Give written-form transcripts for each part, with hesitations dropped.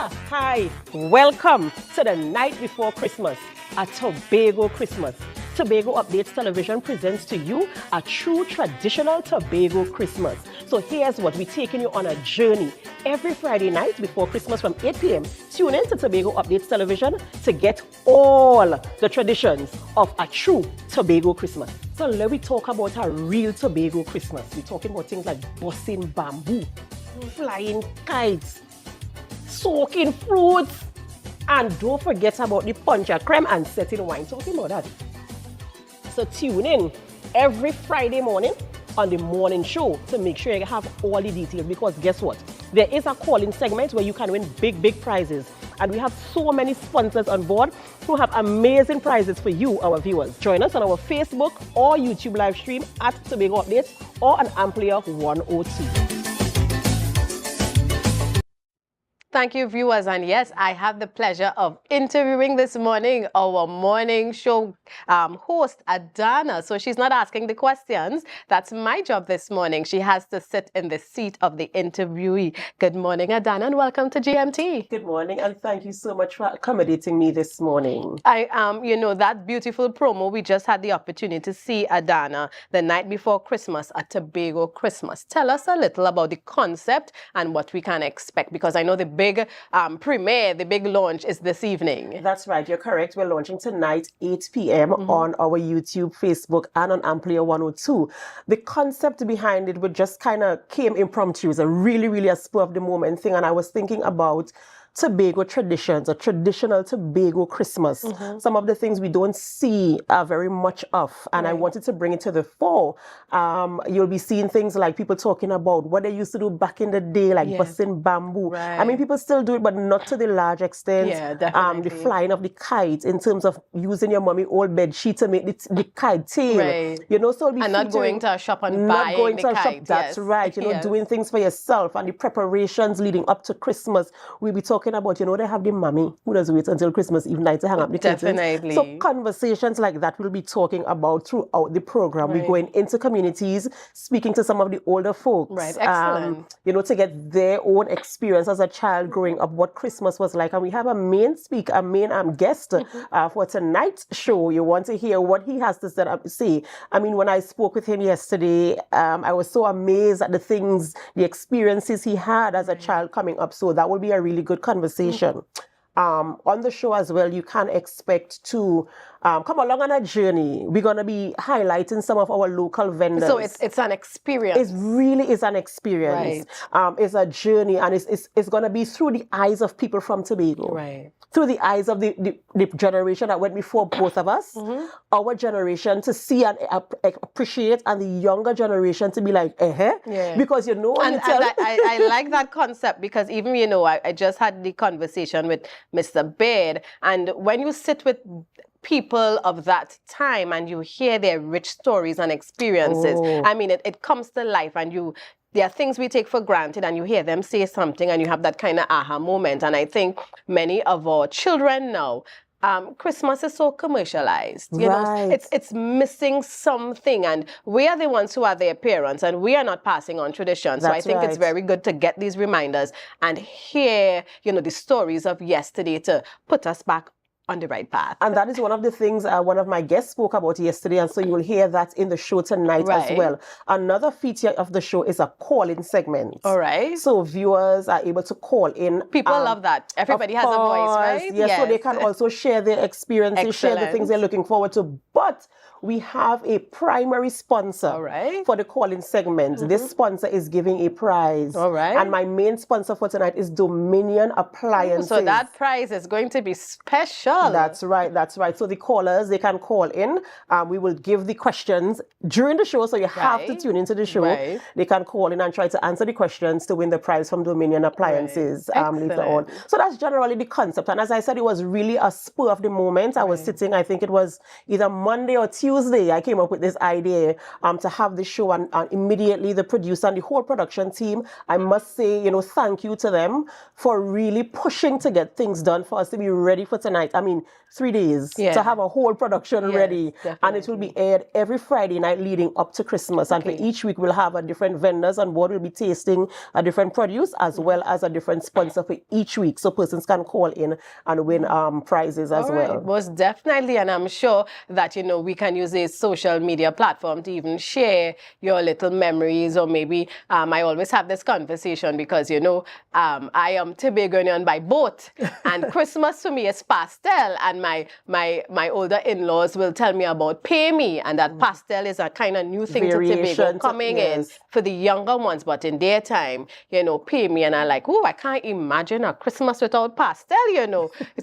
Hi, welcome to the night before Christmas, a Tobago Christmas. Tobago Updates Television presents to you a true traditional Tobago Christmas. So here's what we're taking you on a journey. Every Friday night before Christmas from 8 p.m., tune in to Tobago Updates Television to get all the traditions of a true Tobago Christmas. So let me talk about a real Tobago Christmas. We're talking about things like busting bamboo, flying kites, soaking fruits, and don't forget about the punch and creme and setting wine. Talking about that. So tune in every Friday morning on the morning show to make sure you have all the details, because guess what? There is a call-in segment where you can win big prizes. And we have so many sponsors on board who have amazing prizes for you, our viewers. Join us on our Facebook or YouTube live stream at Tobago Updates or on Amplier 102. Thank you, viewers. And yes, I have the pleasure of interviewing this morning our morning show host, Adanna. So she's not asking the questions. That's my job this morning. She has to sit in the seat of the interviewee. Good morning, Adanna, and welcome to GMT. Good morning, and thank you so much for accommodating me this morning. You know, that beautiful promo, we just had the opportunity to see Adanna the night before Christmas at Tobago Christmas. Tell us a little about the concept and what we can expect, because I know the big premiere, the big launch is this evening. That's right, you're correct. We're launching tonight, 8 p.m. on our YouTube, Facebook, and on Amplier 102. The concept behind it, we just kind of came impromptu. It was a really a spur of the moment thing, and I was thinking about Tobago traditions, a traditional Tobago Christmas. Some of the things we don't see very much of, and I wanted to bring it to the fore. You'll be seeing things like people talking about what they used to do back in the day, like busting bamboo. I mean, people still do it, but not to the large extent. Yeah, definitely. The flying of the kite, in terms of using your mommy old bed sheet to make the kite tail. Right. You know, so and not going to a shop and buying going the to a kite. shop. That's right. You know, doing things for yourself, and the preparations leading up to Christmas. We'll be talking about, you know, they have the mommy who does wait until Christmas Eve night to hang up the curtains. Definitely. So conversations like that we'll be talking about throughout the program. We're going into communities, speaking to some of the older folks. Right, excellent. You know, to get their own experience as a child growing up, what Christmas was like. And we have a main speaker, a main guest for tonight's show. You want to hear what he has to say. I mean, when I spoke with him yesterday, I was so amazed at the things, the experiences he had as a child coming up. So that will be a really good conversation. On the show as well, you can expect to come along on a journey. We're going to be highlighting some of our local vendors. So it's an experience. It really is an experience. Right. It's a journey, and it's going to be through the eyes of people from Tobago. Right. Through the eyes of the generation that went before both of us, our generation to see and appreciate, and the younger generation to be like, because you know, and I like that concept, because even, you know, I just had the conversation with Mr. Baird, and when you sit with people of that time and you hear their rich stories and experiences, I mean, it comes to life, and there are things we take for granted, and you hear them say something and you have that kind of aha moment. And I think many of our children now, Christmas is so commercialized. You know, it's missing something, and we are the ones who are their parents, and we are not passing on traditions. So I think it's very good to get these reminders and hear, you know, the stories of yesterday to put us back on the right path. And that is one of the things one of my guests spoke about yesterday, and so you will hear that in the show tonight as well. Another feature of the show is a call-in segment. All right. So viewers are able to call in. People love that. Everybody has a voice, right? Yes, so they can also share their experiences, share the things they're looking forward to. But we have a primary sponsor for the call-in segment. This sponsor is giving a prize. All right. And my main sponsor for tonight is Dominion Appliances. So that prize is going to be special. That's right. That's right. So the callers, they can call in. We will give the questions during the show, so you have to tune into the show. They can call in and try to answer the questions to win the prize from Dominion Appliances later on. So that's generally the concept. And as I said, it was really a spur of the moment. I was sitting, I think it was either Monday or Tuesday, Tuesday, I came up with this idea to have the show, and immediately the producer and the whole production team, I must say, thank you to them for really pushing to get things done for us to be ready for tonight. I mean, 3 days to have a whole production ready. Definitely. And it will be aired every Friday night leading up to Christmas. And for each week, we'll have a different vendors on board. We'll be tasting a different produce as well as a different sponsor for each week. So persons can call in and win prizes as well. Most definitely. And I'm sure that, we can use a social media platform to even share your little memories, or maybe I always have this conversation because, I am Tobagonian by boat, and Christmas for me is pastel, and my older in-laws will tell me about pay me, and that pastel is a kind of new thing to Tobago coming in for the younger ones, but in their time, pay me, and I'm like, oh, I can't imagine a Christmas without pastel,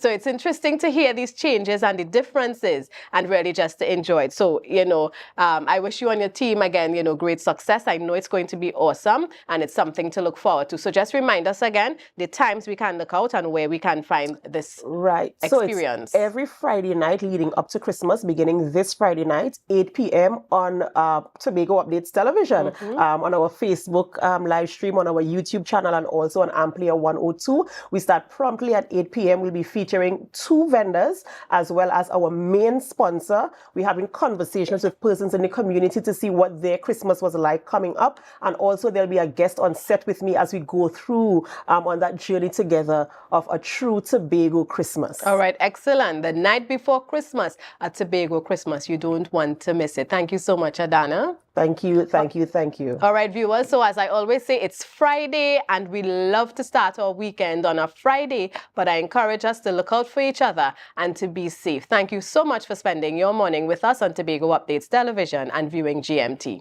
So it's interesting to hear these changes and the differences, and really just to enjoy it. So, I wish you and your team, again, great success. I know it's going to be awesome, and it's something to look forward to. So just remind us again, the times we can look out and where we can find this experience. So it's every Friday night leading up to Christmas, beginning this Friday night, 8 p.m. on Tobago Updates Television, on our Facebook live stream, on our YouTube channel, and also on Amplier 102. We start promptly at 8 p.m. We'll be featuring 2 vendors as well as our main sponsor. We're having conversations with persons in the community to see what their Christmas was like coming up. And also there'll be a guest on set with me as we go through on that journey together of a true Tobago Christmas. All right, excellent. The night before Christmas, a Tobago Christmas. You don't want to miss it. Thank you so much, Adanna. Thank you, thank you, thank you. All right, viewers. So as I always say, it's Friday, and we love to start our weekend on a Friday, but I encourage us to look out for each other and to be safe. Thank you so much for spending your morning with us on Tobago Updates Television and viewing GMT.